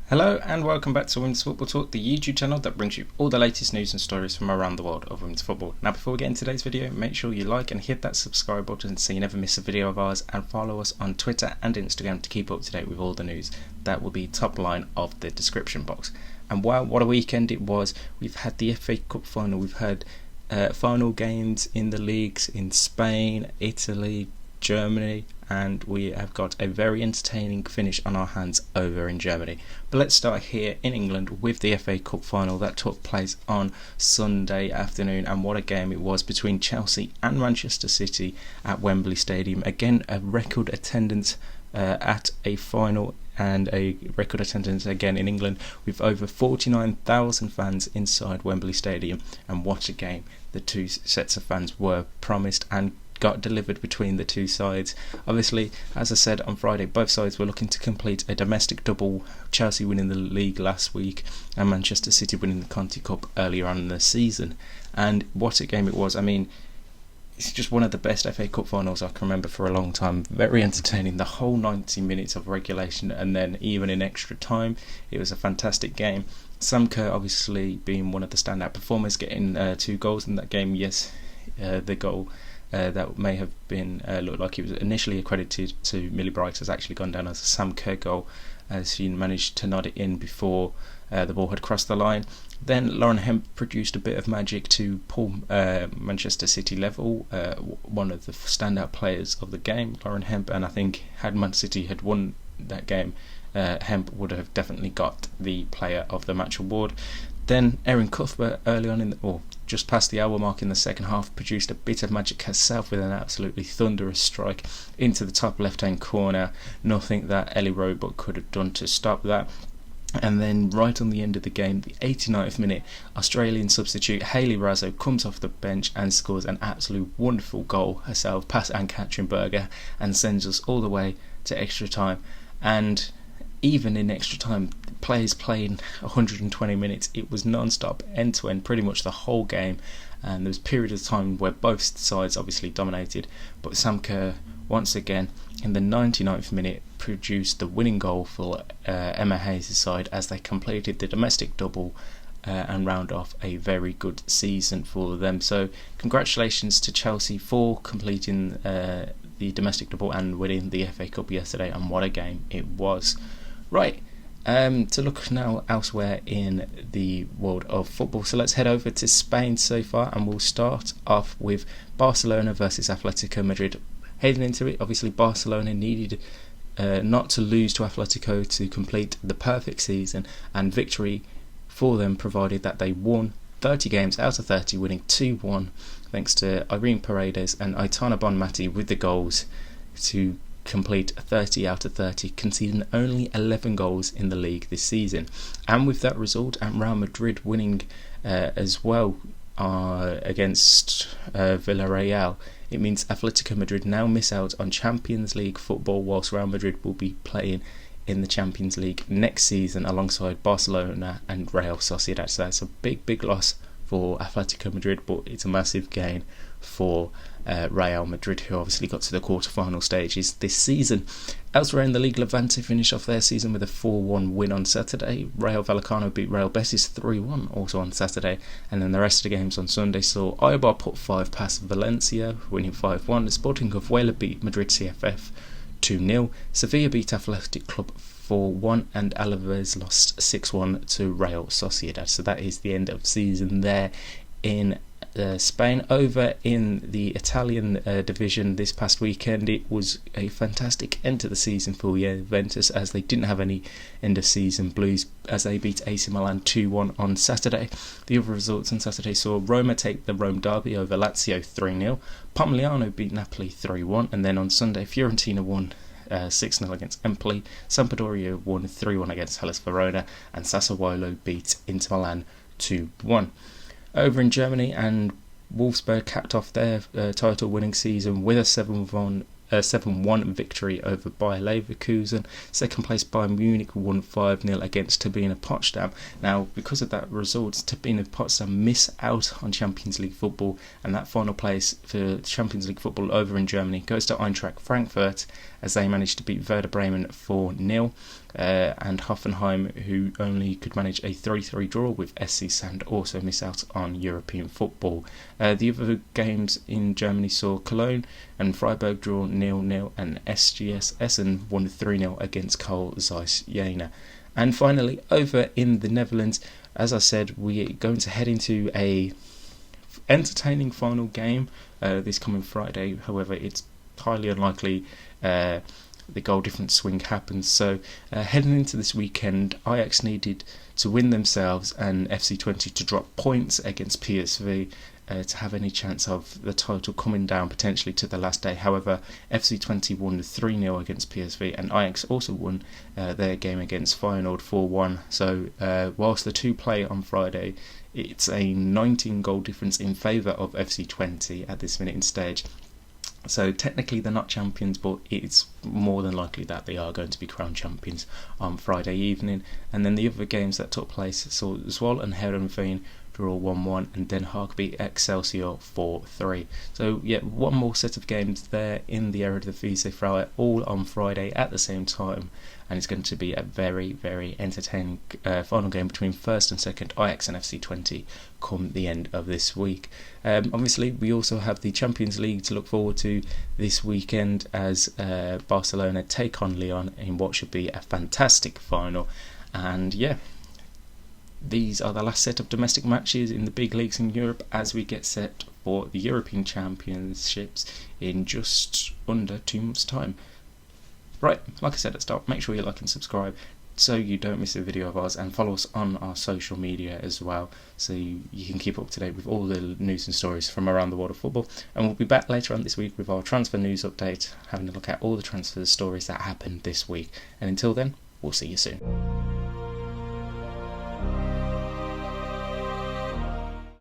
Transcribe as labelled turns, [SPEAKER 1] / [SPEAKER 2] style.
[SPEAKER 1] Hello and welcome back to Women's Football Talk, the YouTube channel that brings you all the latest news and stories from around the world of women's football. Now before we get into today's video, make sure you like and hit that subscribe button so you never miss a video of ours, and follow us on Twitter and Instagram to keep up to date with all the news. That will be top line of the description box. And wow, what a weekend it was. We've had the FA Cup final, we've had final games in the leagues in Spain, Italy, Germany, and we have got a very entertaining finish on our hands over in Germany. But let's start here in England with the FA Cup final that took place on Sunday afternoon, and what a game it was between Chelsea and Manchester City at Wembley Stadium. Again, a record attendance at a final, and a record attendance again in England with over 49,000 fans inside Wembley Stadium. And what a game the two sets of fans were promised and got delivered between the two sides. Obviously, as I said on Friday, both sides were looking to complete a domestic double, Chelsea winning the league last week and Manchester City winning the Conti Cup earlier on in the season. And what a game it was. I mean, it's just one of the best FA Cup finals I can remember for a long time. Very entertaining, the whole 90 minutes of regulation, and then even in extra time, it was a fantastic game. Sam Kerr obviously being one of the standout performers, getting 2 goals in that game. Yes, the goal that may have been looked like it was initially accredited to Millie Bright has actually gone down as a Sam Kerr goal, as she managed to nod it in before the ball had crossed the line. Then Lauren Hemp produced a bit of magic to pull Manchester City level, one of the standout players of the game, Lauren Hemp, and I think had Man City had won that game, Hemp would have definitely got the player of the match award. Then Erin Cuthbert early on just past the hour mark in the second half produced a bit of magic herself with an absolutely thunderous strike into the top left hand corner. Nothing that Ellie Roebuck could have done to stop that. And then right on the end of the game, the 89th minute, Australian substitute Hayley Raso comes off the bench and scores an absolute wonderful goal herself past Ann-Katrin Berger and sends us all the way to extra time. And even in extra time, players playing 120 minutes, it was non-stop, end-to-end, pretty much the whole game. And there was a period of time where both sides obviously dominated, but Sam Kerr once again in the 99th minute produced the winning goal for Emma Hayes' side as they completed the domestic double and round off a very good season for them. So congratulations to Chelsea for completing the domestic double and winning the FA Cup yesterday, and what a game it was. Right, to look now elsewhere in the world of football. So let's head over to Spain so far, and we'll start off with Barcelona versus Atletico Madrid. Heading into it, obviously Barcelona needed not to lose to Atletico to complete the perfect season, and victory for them provided that they won 30 games out of 30, winning 2-1 thanks to Irene Paredes and Aitana Bonmati with the goals to complete 30 out of 30, conceding only 11 goals in the league this season. And with that result, and Real Madrid winning as well against Villarreal, it means Atletico Madrid now miss out on Champions League football, whilst Real Madrid will be playing in the Champions League next season alongside Barcelona and Real Sociedad. So that's a big loss for Atletico Madrid, but it's a massive gain for Real Madrid, who obviously got to the quarter-final stages this season. Elsewhere in the league, Levante finished off their season with a 4-1 win on Saturday. Rayo Vallecano beat Real Betis 3-1 also on Saturday, and then the rest of the games on Sunday saw Eibar put 5 past Valencia, winning 5-1. The Sporting of Huelva beat Madrid CFF 2-0. Sevilla beat Athletic Club 4-1, and Alaves lost 6-1 to Real Sociedad. So that is the end of season there in Spain. Over in the Italian division this past weekend, it was a fantastic end to the season for Juventus, as they didn't have any end of season blues as they beat AC Milan 2-1 on Saturday. The other results on Saturday saw Roma take the Rome derby over Lazio 3-0, Pomigliano beat Napoli 3-1, and then on Sunday Fiorentina won 6-0 against Empoli, Sampdoria won 3-1 against Hellas Verona, and Sassuolo beat Inter Milan 2-1. Over in Germany, and Wolfsburg capped off their title-winning season with a 7-1 victory over Bayer Leverkusen. Second place Bayern Munich won 5-0 against Turbine Potsdam. Now, because of that result, Turbine Potsdam miss out on Champions League football, and that final place for Champions League football over in Germany goes to Eintracht Frankfurt, as they managed to beat Werder Bremen 4-0. and Hoffenheim, who only could manage a 3-3 draw with SC Sand, also miss out on European football. The other games in Germany saw Cologne and Freiburg draw 0-0, and SGS Essen won 3-0 against Carl Zeiss Jena. And finally, over in the Netherlands, as I said, we are going to head into a entertaining final game this coming Friday. However, it's highly unlikely the goal difference swing happens. So heading into this weekend, Ajax needed to win themselves and FC20 to drop points against PSV to have any chance of the title coming down potentially to the last day. However, FC20 won 3-0 against PSV, and Ajax also won their game against Feyenoord 4-1. So whilst the two play on Friday, it's a 19 goal difference in favour of FC20 at this minute in stage. So technically they're not champions, but it's more than likely that they are going to be crowned champions on Friday evening. And then the other games that took place saw Zwolle and Heerenveen draw 1-1, and Den Haag beat Excelsior 4-3. So yeah, one more set of games there in the Eredivisie Vrouwen, all on Friday at the same time, and it's going to be a very, very entertaining final game between first and second Ajax and FC20 come the end of this week. Obviously, we also have the Champions League to look forward to this weekend as Barcelona take on Lyon in what should be a fantastic final. And yeah, these are the last set of domestic matches in the big leagues in Europe as we get set for the European Championships in just under 2 months' time. Right, like I said at the start, make sure you like and subscribe so you don't miss a video of ours, and follow us on our social media as well so you can keep up to date with all the news and stories from around the world of football. And we'll be back later on this week with our transfer news update, having a look at all the transfer stories that happened this week. And until then, we'll see you soon.